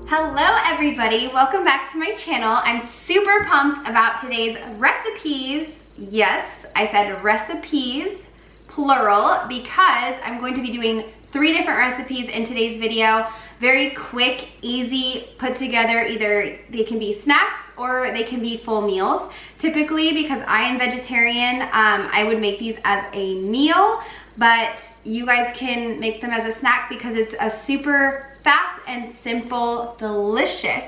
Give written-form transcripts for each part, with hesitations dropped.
Hello everybody, welcome back to my channel. I'm super pumped about today's recipes. Yes, I said recipes, plural, because I'm going to be doing 3 different recipes in today's video. Very quick, easy, put together. Either they can be snacks or they can be full meals. Typically, because I am vegetarian, I would make these as a meal, but you guys can make them as a snack because it's a super fast and simple, delicious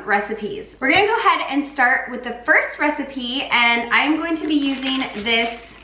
recipes. We're gonna go ahead and start with the first recipe, and I'm going to be using this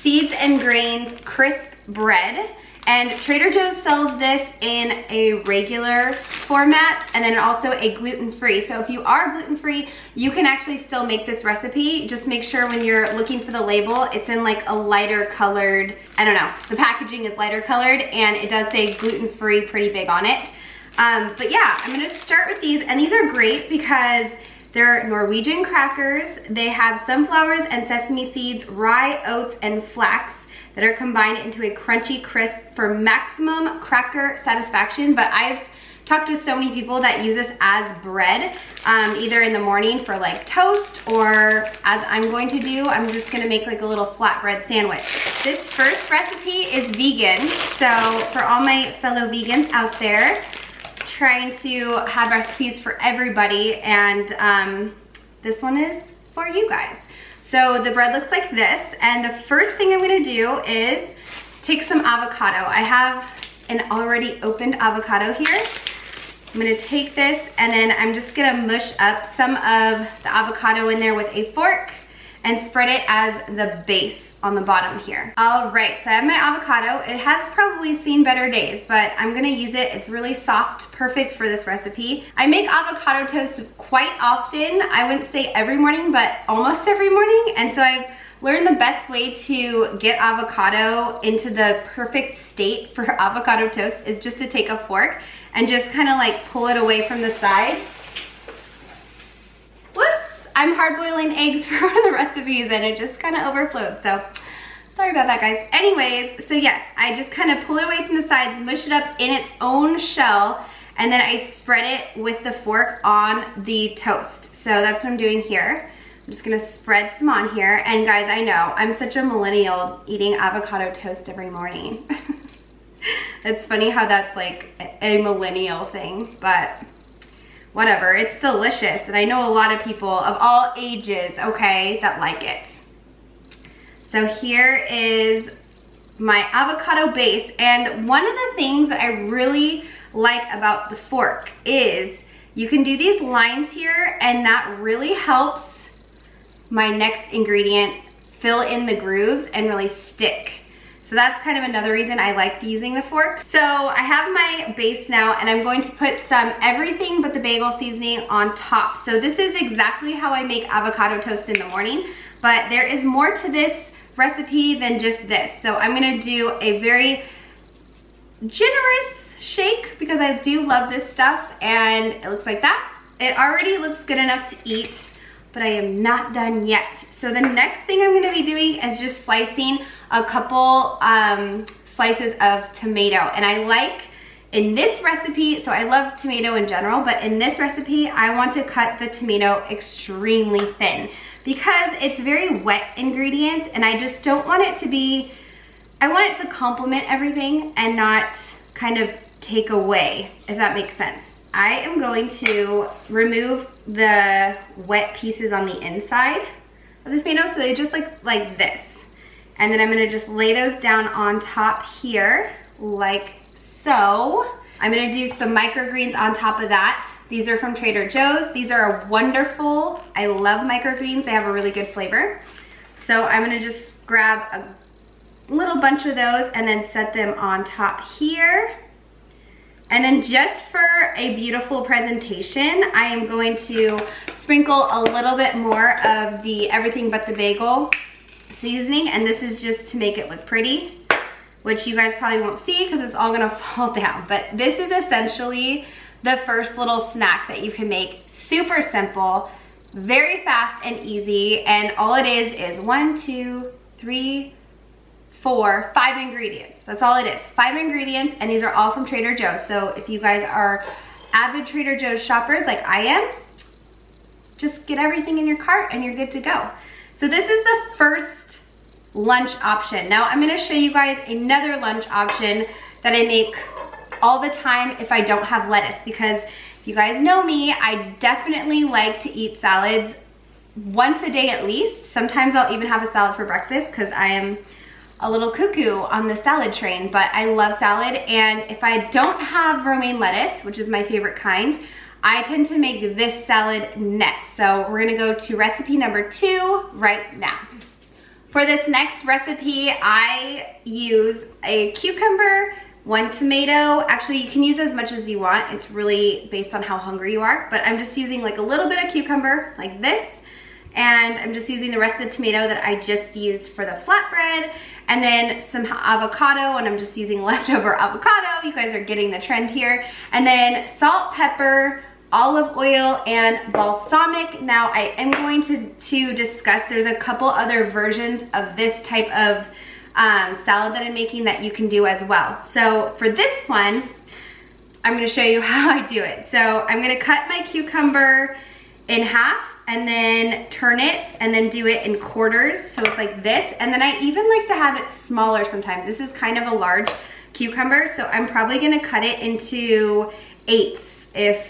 Seeds and Grains crisp bread. And Trader Joe's sells this in a regular format and then also a gluten-free. So if you are gluten-free, you can actually still make this recipe. Just make sure when you're looking for the label, it's in like a lighter colored, I don't know, the packaging is lighter colored and it does say gluten-free pretty big on it. But yeah, I'm gonna start with these, and these are great because they're Norwegian crackers. They have sunflowers and sesame seeds, rye, oats, and flax that are combined into a crunchy crisp for maximum cracker satisfaction. But I've talked to so many people that use this as bread, either in the morning for like toast, or as I'm going to do, I'm just gonna make like a little flatbread sandwich. This first recipe is vegan, so for all my fellow vegans out there, trying to have recipes for everybody, and this one is for you guys. So the bread looks like this, and the first thing I'm gonna do is take some avocado. I have an already opened avocado here. I'm gonna take this, and then I'm just gonna mush up some of the avocado in there with a fork and spread it as the base on the bottom here. All right, so I have my avocado. It has probably seen better days, but I'm gonna use it. It's really soft, perfect for this recipe. I make avocado toast quite often. I wouldn't say every morning, but almost every morning. And so I've learned the best way to get avocado into the perfect state for avocado toast is just to take a fork and just kind of like pull it away from the side. Whoops, I'm hard boiling eggs for one of the recipes and it just kind of overflowed, so sorry about that, guys. Anyways, so yes, I just kind of pull it away from the sides, mush it up in its own shell, and then I spread it with the fork on the toast. So that's what I'm doing here. I'm just gonna spread some on here, and guys, I know, I'm such a millennial eating avocado toast every morning. It's funny how that's like a millennial thing, but whatever, it's delicious, and I know a lot of people of all ages, okay, that like it. So here is my avocado base, and one of the things that I really like about the fork is you can do these lines here, and that really helps my next ingredient fill in the grooves and really stick. So that's kind of another reason I liked using the fork. So I have my base now, and I'm going to put some everything but the bagel seasoning on top. So this is exactly how I make avocado toast in the morning, but there is more to this recipe than just this. So I'm gonna do a very generous shake because I do love this stuff, and it looks like that. It already looks good enough to eat, but I am not done yet. So the next thing I'm gonna be doing is just slicing a couple slices of tomato. And I like, in this recipe, so I love tomato in general, but in this recipe, I want to cut the tomato extremely thin because it's very wet ingredient, and I just don't want it to be, I want it to complement everything and not kind of take away, if that makes sense. I am going to remove the wet pieces on the inside of the tomato, so they just like this. And then I'm gonna just lay those down on top here, like so. I'm gonna do some microgreens on top of that. These are from Trader Joe's. These are wonderful. I love microgreens. They have a really good flavor. So I'm gonna just grab a little bunch of those and then set them on top here. And then just for a beautiful presentation, I am going to sprinkle a little bit more of the everything but the bagel seasoning, and this is just to make it look pretty, which you guys probably won't see because it's all gonna fall down. But this is essentially the first little snack that you can make. Super simple, very fast and easy, and all it is 1, 2, 3, for 5 ingredients. That's all it is, 5 ingredients, and these are all from Trader Joe's. So if you guys are avid Trader Joe's shoppers like I am, just get everything in your cart and you're good to go. So this is the first lunch option. Now I'm gonna show you guys another lunch option that I make all the time if I don't have lettuce, because if you guys know me, I definitely like to eat salads once a day at least. Sometimes I'll even have a salad for breakfast because I am a little cuckoo on the salad train, but I love salad. And if I don't have romaine lettuce, which is my favorite kind, I tend to make this salad next. So we're gonna go to recipe number 2 right now. For this next recipe, I use a cucumber, 1 tomato. Actually, you can use as much as you want. It's really based on how hungry you are, but I'm just using like a little bit of cucumber like this. And I'm just using the rest of the tomato that I just used for the flatbread, and then some avocado, and I'm just using leftover avocado. You guys are getting the trend here. And then salt, pepper, olive oil, and balsamic. Now I am going to discuss, there's a couple other versions of this type of salad that I'm making that you can do as well. So for this one, I'm gonna show you how I do it. So I'm gonna cut my cucumber in half, and then turn it, and then do it in quarters, so it's like this. And then I even like to have it smaller sometimes. This is kind of a large cucumber, so I'm probably gonna cut it into 8ths, if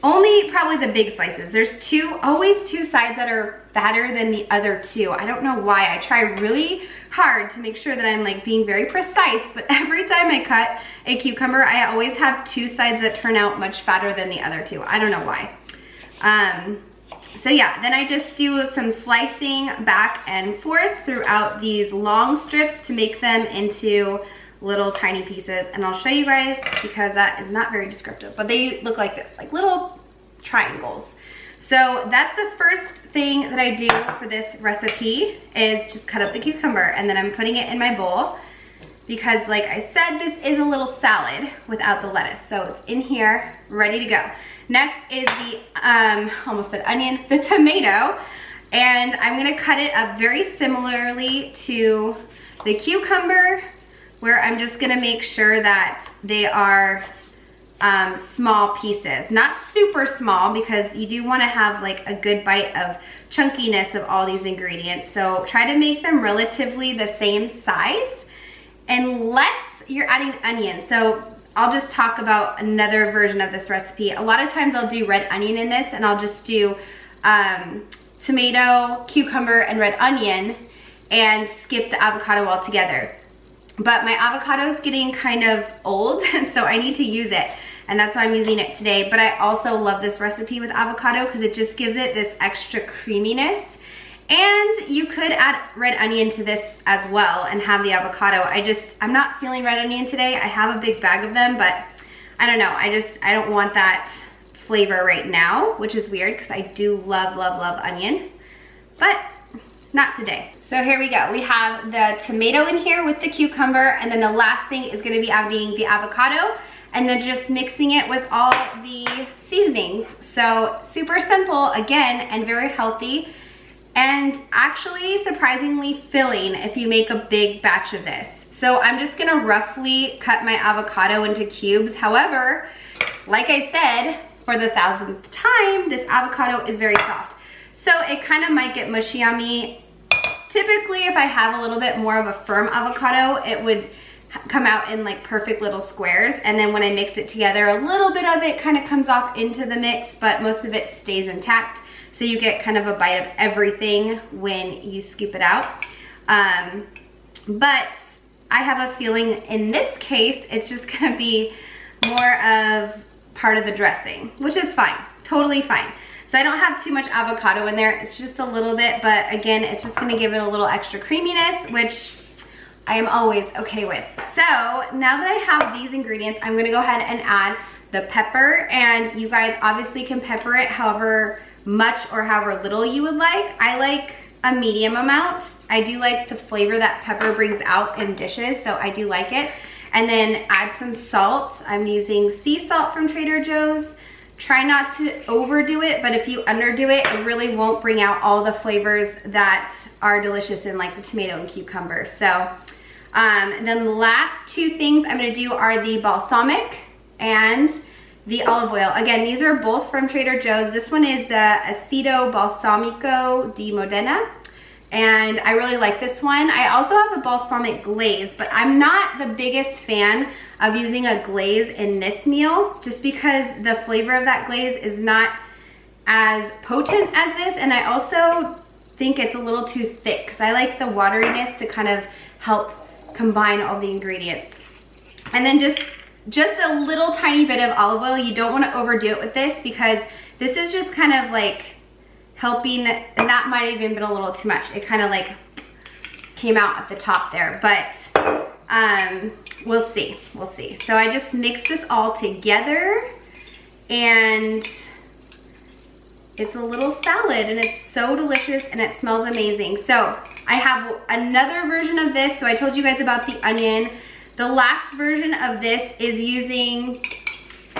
only probably the big slices. There's always two sides that are fatter than the other 2. I don't know why. I try really hard to make sure that I'm like being very precise, but every time I cut a cucumber, I always have 2 sides that turn out much fatter than the other 2. I don't know why. So yeah, then I just do some slicing back and forth throughout these long strips to make them into little tiny pieces. And I'll show you guys because that is not very descriptive, but they look like this, like little triangles. So that's the first thing that I do for this recipe, is just cut up the cucumber, and then I'm putting it in my bowl because, like I said, this is a little salad without the lettuce. So it's in here, ready to go. Next is the, almost said onion, the tomato. And I'm gonna cut it up very similarly to the cucumber, where I'm just gonna make sure that they are small pieces. Not super small, because you do wanna have like a good bite of chunkiness of all these ingredients. So try to make them relatively the same size, unless you're adding onions. So I'll just talk about another version of this recipe. A lot of times I'll do red onion in this, and I'll just do tomato, cucumber, and red onion, and skip the avocado altogether. But my avocado is getting kind of old, so I need to use it, and that's why I'm using it today. But I also love this recipe with avocado because it just gives it this extra creaminess. And you could add red onion to this as well and have the avocado. I'm not feeling red onion today. I have a big bag of them, but I don't know. I don't want that flavor right now, which is weird because I do love, love, love onion, but not today. So here we go. We have the tomato in here with the cucumber, and then the last thing is gonna be adding the avocado, and then just mixing it with all the seasonings. So super simple, again, and very healthy. And actually surprisingly filling if you make a big batch of this. So I'm just gonna roughly cut my avocado into cubes. However, like I said, for the 1000th time, this avocado is very soft. So it kind of might get mushy on me. Typically, if I have a little bit more of a firm avocado, it would come out in like perfect little squares. And then when I mix it together, a little bit of it kind of comes off into the mix, but most of it stays intact. So you get kind of a bite of everything when you scoop it out. But I have a feeling in this case, it's just gonna be more of part of the dressing, which is fine, totally fine. So I don't have too much avocado in there. It's just a little bit, but again, it's just gonna give it a little extra creaminess, which I am always okay with. So now that I have these ingredients, I'm gonna go ahead and add the pepper, and you guys obviously can pepper it however much or however little you would like. I like a medium amount. I do like the flavor that pepper brings out in dishes, so I do like it. And then add some salt. I'm using sea salt from Trader Joe's. Try not to overdo it, but if you underdo it, it really won't bring out all the flavors that are delicious in like the tomato and cucumber. So And then the last two things I'm gonna do are the balsamic and the olive oil. Again, these are both from Trader Joe's. This one is the Aceto Balsamico di Modena, and I really like this one. I also have a balsamic glaze, but I'm not the biggest fan of using a glaze in this meal, just because the flavor of that glaze is not as potent as this, and I also think it's a little too thick because I like the wateriness to kind of help combine all the ingredients. And then just a little tiny bit of olive oil. You don't want to overdo it with this because this is just kind of like helping, and that might have even been a little too much. It kind of like came out at the top there, but we'll see. So I just mix this all together, and it's a little salad, and it's so delicious, and it smells amazing. So I have another version of this. So I told you guys about the onion. The last version of this is using,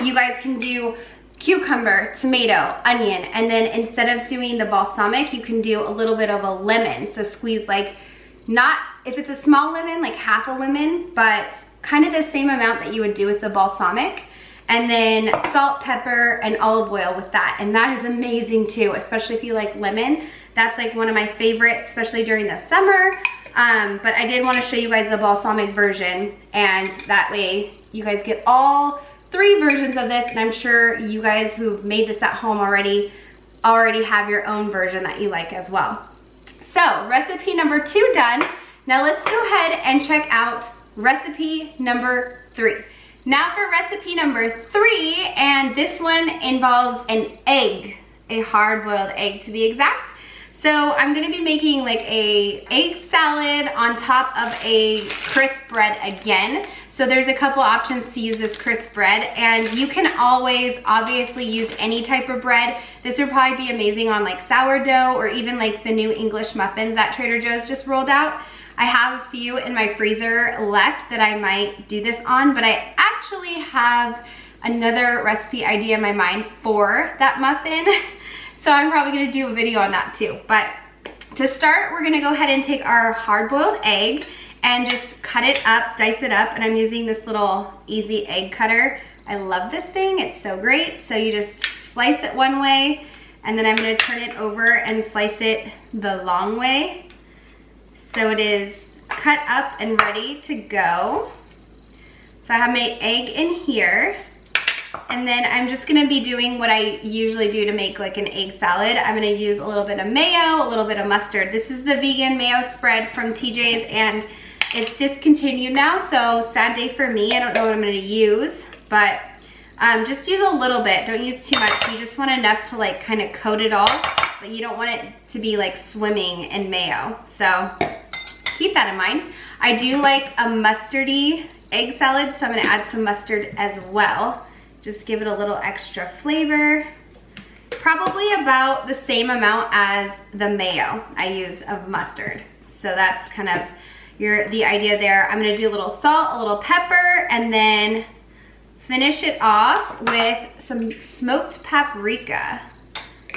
you guys can do cucumber, tomato, onion, and then instead of doing the balsamic, you can do a little bit of a lemon. So squeeze like, not, if it's a small lemon, like half a lemon, but kind of the same amount that you would do with the balsamic. And then salt, pepper, and olive oil with that. And that is amazing too, especially if you like lemon. That's like one of my favorites, especially during the summer. But I did want to show you guys the balsamic version, and that way you guys get all three versions of this. And I'm sure you guys who've made this at home already have your own version that you like as well. So recipe number 2 done. Now let's go ahead and check out recipe number 3. Now for recipe number 3, and this one involves an egg, a hard-boiled egg to be exact. So I'm gonna be making like a egg salad on top of a crisp bread again. So there's a couple options to use this crisp bread, and you can always obviously use any type of bread. This would probably be amazing on like sourdough, or even like the new English muffins that Trader Joe's just rolled out. I have a few in my freezer left that I might do this on, but I actually have another recipe idea in my mind for that muffin. So I'm probably gonna do a video on that too. But to start, we're gonna go ahead and take our hard-boiled egg and just cut it up, dice it up, and I'm using this little easy egg cutter. I love this thing, it's so great. So you just slice it one way, and then I'm gonna turn it over and slice it the long way. So it is cut up and ready to go. So I have my egg in here, and then I'm just gonna be doing what I usually do to make like an egg salad. I'm gonna use a little bit of mayo, a little bit of mustard. This is the vegan mayo spread from TJ's, and it's discontinued now, so sad day for me. I don't know what I'm gonna use, but just use a little bit. Don't use too much. You just want enough to like kind of coat it all, but you don't want it to be like swimming in mayo. So keep that in mind. I do like a mustardy egg salad, so I'm gonna add some mustard as well. Just give it a little extra flavor. Probably about the same amount as the mayo I use of mustard. So that's kind of the idea there. I'm gonna do a little salt, a little pepper, and then finish it off with some smoked paprika,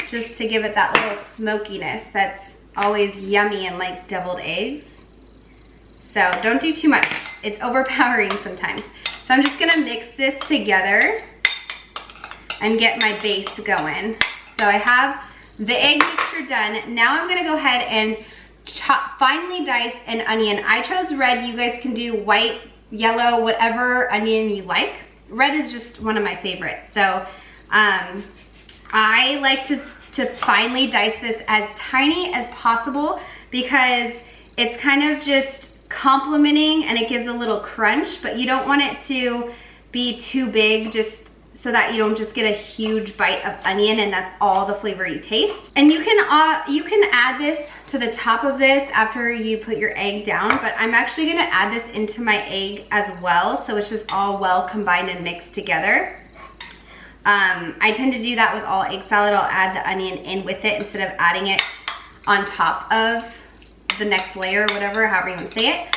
just to give it that little smokiness that's always yummy in like deviled eggs. So don't do too much. It's overpowering sometimes. So I'm just gonna mix this together and get my base going. So I have the egg mixture done. Now I'm gonna go ahead and finely dice an onion. I chose red. You guys can do white, yellow, whatever onion you like. Red is just one of my favorites. So I like to finely dice this as tiny as possible, because it's kind of just complementing and it gives a little crunch, but you don't want it to be too big, just so that you don't just get a huge bite of onion and that's all the flavor you taste. And you can add this to the top of this after you put your egg down, but I'm actually gonna add this into my egg as well, so it's just all well combined and mixed together. I tend to do that with all egg salad. I'll add the onion in with it instead of adding it on top of the next layer, or whatever, however you want to say it,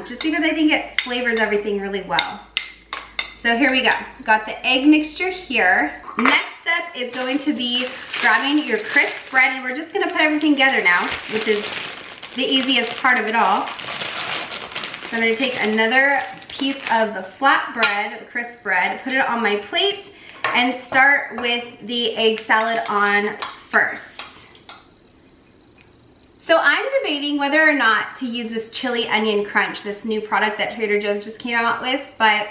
just because I think it flavors everything really well. So here we go. Got the egg mixture here. Next step is going to be grabbing your crisp bread, and we're just gonna put everything together now, which is the easiest part of it all. So I'm gonna take another piece of the flat bread, crisp bread, put it on my plate, and start with the egg salad on first. So I'm debating whether or not to use this chili onion crunch, this new product that Trader Joe's just came out with, but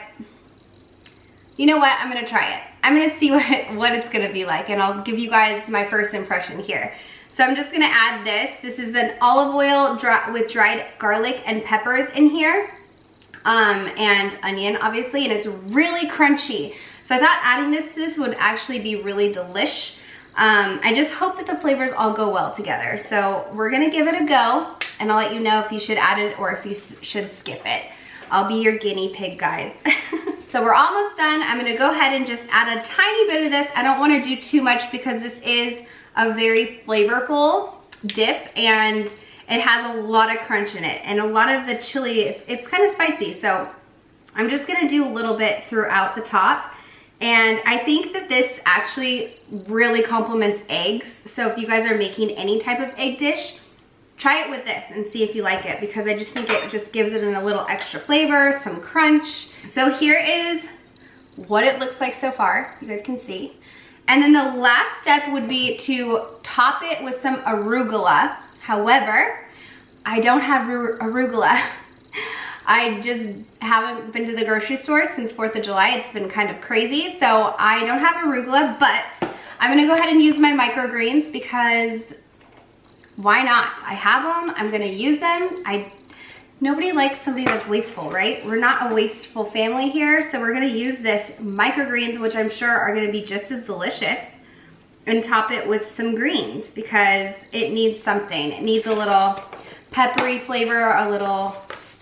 you know what, I'm gonna try it. I'm gonna see what it's gonna be like, and I'll give you guys my first impression here. So I'm just gonna add this. This is an olive oil with dried garlic and peppers in here, and onion, obviously, and it's really crunchy. So I thought adding this to this would actually be really delish. I just hope that the flavors all go well together. So we're gonna give it a go, and I'll let you know if you should add it or if you should skip it. I'll be your guinea pig, guys. So we're almost done. I'm gonna go ahead and just add a tiny bit of this. I don't wanna do too much because this is a very flavorful dip, and it has a lot of crunch in it. And a lot of the chili, it's kind of spicy. So I'm just gonna do a little bit throughout the top. And I think that this actually really complements eggs. So if you guys are making any type of egg dish, try it with this and see if you like it, because I just think it just gives it a little extra flavor, some crunch. So here is what it looks like so far. You guys can see. And then the last step would be to top it with some arugula. However, I don't have arugula. I just haven't been to the grocery store since 4th of July. It's been kind of crazy, so I don't have arugula, but I'm gonna go ahead and use my microgreens because why not? I have them, I'm gonna use them. Nobody likes somebody that's wasteful, right? We're not a wasteful family here, so we're gonna use this microgreens, which I'm sure are gonna be just as delicious, and top it with some greens because it needs something. It needs a little peppery flavor, a little,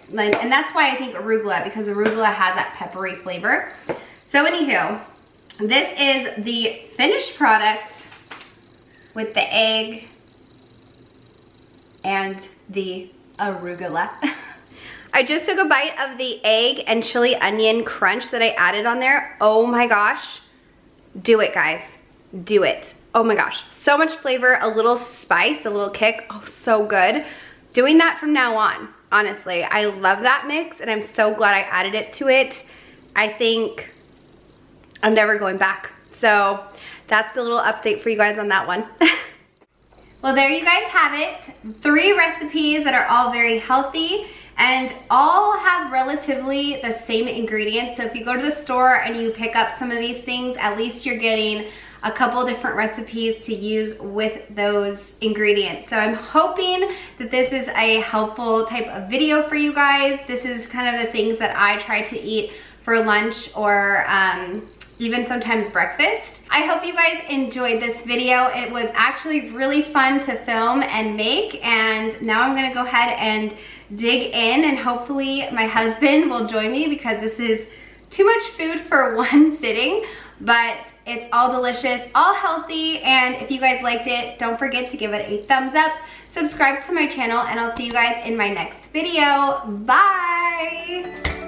and that's why I think arugula, because arugula has that peppery flavor. So anywho, this is the finished product with the egg and the arugula. I just took a bite of the egg and chili onion crunch that I added on there. Oh my gosh, do it, guys, do it. Oh my gosh, so much flavor, a little spice, a little kick, oh, so good. Doing that from now on, honestly. I love that mix, and I'm so glad I added it to it. I think I'm never going back. So that's the little update for you guys on that one. Well, there you guys have it. 3 recipes that are all very healthy and all have relatively the same ingredients. So if you go to the store and you pick up some of these things, at least you're getting a couple different recipes to use with those ingredients. So I'm hoping that this is a helpful type of video for you guys. This is kind of the things that I try to eat for lunch or even sometimes breakfast. I hope you guys enjoyed this video. It was actually really fun to film and make, and now I'm gonna go ahead and dig in, and hopefully my husband will join me because this is too much food for one sitting, but it's all delicious, all healthy, and if you guys liked it, don't forget to give it a thumbs up, subscribe to my channel, and I'll see you guys in my next video. Bye!